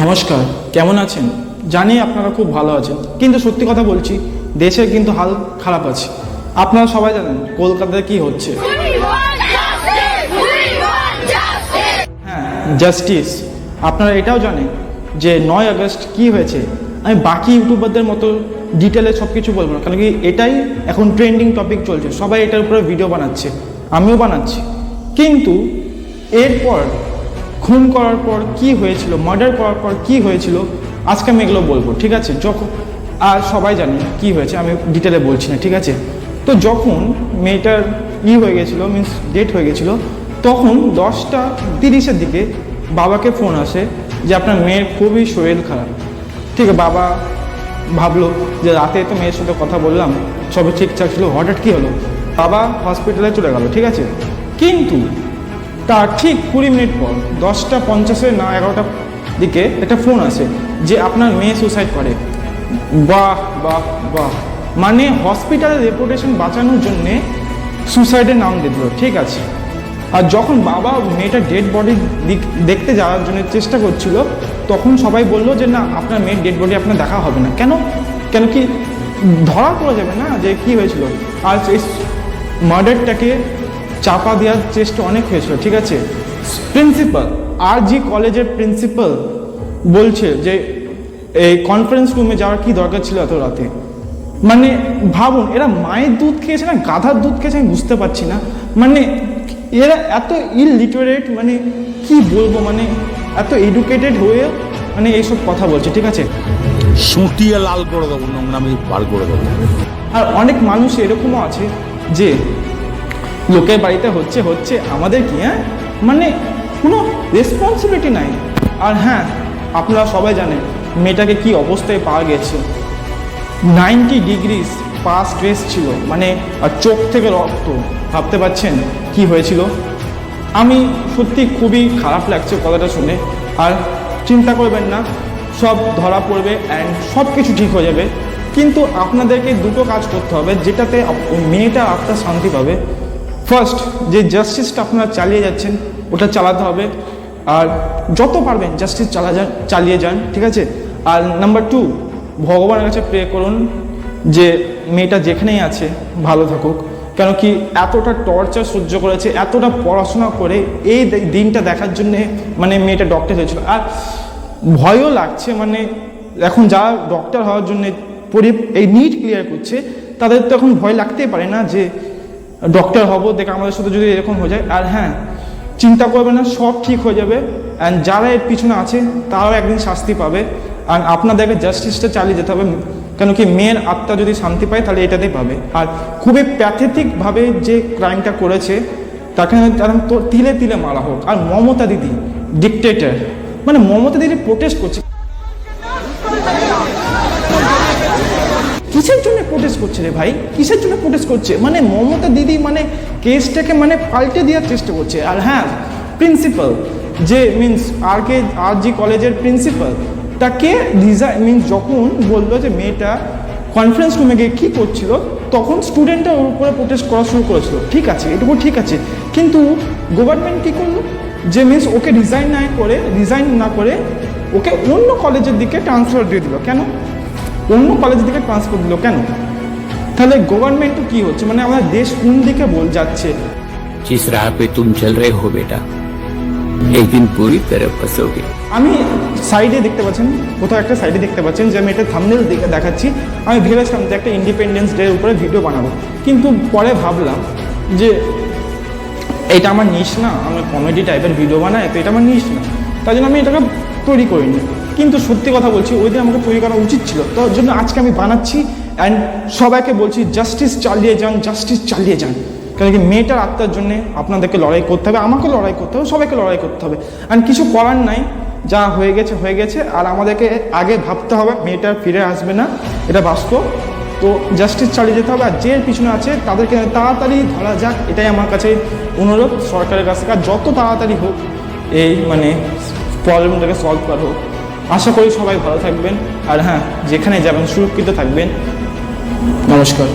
নমস্কার, কেমন আছেন? জানি আপনারা খুব ভালো আছেন, কিন্তু সত্যি কথা বলছি, দেশের কিন্তু হাল খারাপ আছে। আপনারা সবাই জানেন কলকাতায় কি হচ্ছে। হ্যাঁ, জাস্টিস। আপনারা এটাও জানেন যে 9 আগস্ট কি হয়েছে। আমি বাকি ইউটিউবারদের মতো ডিটেলে সব কিছু বলবো না, কারণ কি এটাই এখন ট্রেন্ডিং টপিক চলছে, সবাই এটার উপরে ভিডিও বানাচ্ছে, আমিও বানাচ্ছি। কিন্তু এরপর খুন করার পর কি হয়েছিল, মার্ডার করার পর কি হয়েছিল, আজকে আমি এগুলো বলবো, ঠিক আছে? যখন আর সবাই জানে কি হয়েছে, আমি ডিটেলে বলছি না, ঠিক আছে? তো যখন মেয়েটার হয়ে গেছিলো, মিন্স ডেট হয়ে গেছিলো, তখন 10:30-এর দিকে বাবাকে ফোন আসে যে আপনার মেয়ের খুবই শরীর খারাপ। ঠিক আছে, বাবা ভাবলো যে রাতে তো মেয়ের সাথে কথা বললাম, সবই ঠিকঠাক ছিল, হঠাৎ কী হলো? বাবা হসপিটালে চলে গেল, ঠিক আছে? কিন্তু তার ঠিক 20 মিনিট পর 10:50 না 11টার দিকে একটা ফোন আসে যে আপনার মেয়ে সুসাইড করে। বাহ বাহ বাহ, মানে হসপিটালের রেপুটেশন বাঁচানোর জন্যে সুসাইডের নাম দিয়ে দিল, ঠিক আছে? আর যখন বাবা মেয়েটার ডেড বডি দেখতে যাওয়ার জন্য চেষ্টা করছিল, তখন সবাই বললো যে না, আপনার মেয়ের ডেড বডি আপনার দেখা হবে না। কেন কেন কি ধরা পড়ে যাবে না যে কি হয়েছিল? আর এই মার্ডারটাকে চাপা দেওয়ার চেষ্টা অনেক হয়েছিল, ঠিক আছে? প্রিন্সিপাল, RG কলেজের প্রিন্সিপাল বলছে যে এই কনফারেন্স রুমে যাওয়ার কি দরকার ছিল এত রাতে। মানে ভাবুন, এরা মায়ের দুধ খেয়েছে না গাধার দুধ খেয়েছে, আমি বুঝতে পারছি না। মানে এরা এত ইলিটারেট, মানে কি বলবো, মানে এত এডুকেটেড হয়ে মানে এইসব কথা বলছে, ঠিক আছে? সুটিয়ে লাল করে দেবো, নোংরামি বার করে দেবো। আর অনেক মানুষ এরকমও আছে যে লোকের বাড়িতে হচ্ছে আমাদের কি, হ্যাঁ, মানে কোনো রেসপন্সিবিলিটি নাই। আর হ্যাঁ, আপনারা সবাই জানেন মেয়েটাকে কি অবস্থায় পাওয়া গেছে। 90 ডিগ্রি পাস ড্রেস ছিল, মানে আর চোখ থেকে রক্ত। ভাবতে পারছেন কি হয়েছিল? আমি সত্যি খুবই খারাপ লাগছে কথাটা শুনে। আর চিন্তা করবেন না, সব ধরা পড়বে অ্যান্ড সব কিছু ঠিক হয়ে যাবে। কিন্তু আপনাদেরকে দুটো কাজ করতে হবে, যেটাতে মেয়েটা আপনার শান্তি পাবে। ফার্স্ট, যে জাস্টিসটা আপনারা চালিয়ে যাচ্ছেন ওটা চালাতে হবে, আর যত পারবেন জাস্টিস চালিয়ে যান, ঠিক আছে? আর নাম্বার 2, ভগবানের কাছে প্রে করুন যে মেয়েটা যেখানেই আছে ভালো থাকুক। কেন কি এতটা টর্চার সহ্য করেছে, এতটা পড়াশোনা করে এই দিনটা দেখার জন্যে, মানে মেয়েটা ডক্টর হয়েছিল। আর ভয়ও লাগছে, মানে এখন যারা ডক্টর হওয়ার জন্যে এই নিট ক্লিয়ার করছে, তাদের তো এখন ভয় লাগতেই পারে না যে ডক্টর হব, দেখে আমাদের সাথে যদি এরকম হয়ে যায়। আর হ্যাঁ, চিন্তা করবে না, সব ঠিক হয়ে যাবে। অ্যান্ড যারা এর পিছনে আছে তারাও একদিন শাস্তি পাবে। আর আপনাদেরকে জাস্টিসটা চালিয়ে যেতে হবে, কেন কি মেয়ের আত্মা যদি শান্তি পায় তাহলে এটাতেই পাবে। আর খুবই প্যাথেটিকভাবে যে ক্রাইমটা করেছে তাকে তো তিলে তিলে মারা হোক। আর মমতা দিদি ডিকটেটর, মানে মমতা দিদি প্রোটেস্ট করছে, কিসের জন্য প্রোটেস্ট করছে রে ভাই? কিসের জন্য প্রোটেস্ট করছে? মানে মমতা দিদি মানে কেসটাকে মানে পাল্টে দেওয়ার চেষ্টা করছে। আর হ্যাঁ, প্রিন্সিপাল যে মিন্স RG কলেজের প্রিন্সিপাল, তাকে মিন্স যখন বললো যে মেয়েটা কনফারেন্স রুমে গিয়ে কী করছিল, তখন স্টুডেন্টরা ওর উপরে প্রোটেস্ট করা শুরু করেছিল, ঠিক আছে? এটুকু ঠিক আছে। কিন্তু গভর্নমেন্ট কী করলো যে মিন্স ওকে রিজাইন না করে ওকে অন্য কলেজের দিকে ট্রান্সফার দিয়ে দিল। কেন অন্য কলেজের দিকে ট্রান্সফার দিল কেন? তাহলে গভর্নমেন্টও কি হচ্ছে, মানে আমাদের দেশ কোন দিকে যাচ্ছে? जिस राह पे तुम चल रहे हो बेटा, एक दिन पूरी तरह फंसोगे। আমি সাইডে দেখতে পাচ্ছেন, কোথাও একটা সাইডে দেখতে পাচ্ছেন যে আমি এটা থাম্বনেল দেখে দেখাচ্ছি। আমি ভেবেছিলাম যে একটা ইন্ডিপেন্ডেন্স ডে উপরে ভিডিও বানাবো, কিন্তু পরে ভাবলাম যে এটা আমার নিশ না, আমি কমেডি টাইপের ভিডিও বানাই, তো এটা আমার নিশ না, তাই জন্য আমি এটাকে তৈরি করিনি। কিন্তু সত্যি কথা বলছি, ওই দিন আমাকে তৈরি করা উচিত ছিল, তার জন্য আজকে আমি বানাচ্ছি। অ্যান্ড সবাইকে বলছি জাস্টিস চালিয়ে যান, জাস্টিস চালিয়ে যান। কারণ কি মেয়েটার আত্মার জন্য আপনাদেরকে লড়াই করতে হবে, আমাকে লড়াই করতে হবে, সবাইকে লড়াই করতে হবে। অ্যান্ড কিছু করার নাই, যা হয়ে গেছে। আর আমাদেরকে আগে ভাবতে হবে মেয়েটা ফিরে আসবে না, এটা বাস্তব। তো জাস্টিস চালিয়ে যেতে হবে। আর যে পিছনে আছে তাদেরকে তাড়াতাড়ি ধরা যাক, এটাই আমার কাছে অনুরোধ সরকারের কাছে। আর যত তাড়াতাড়ি হোক এই মানে প্রবলেমটাকে সলভ করা হোক। আশা করি সবাই ভালো থাকবেন। আর হ্যাঁ, যেখানে যাবেন সুরক্ষিত থাকবেন। নমস্কার।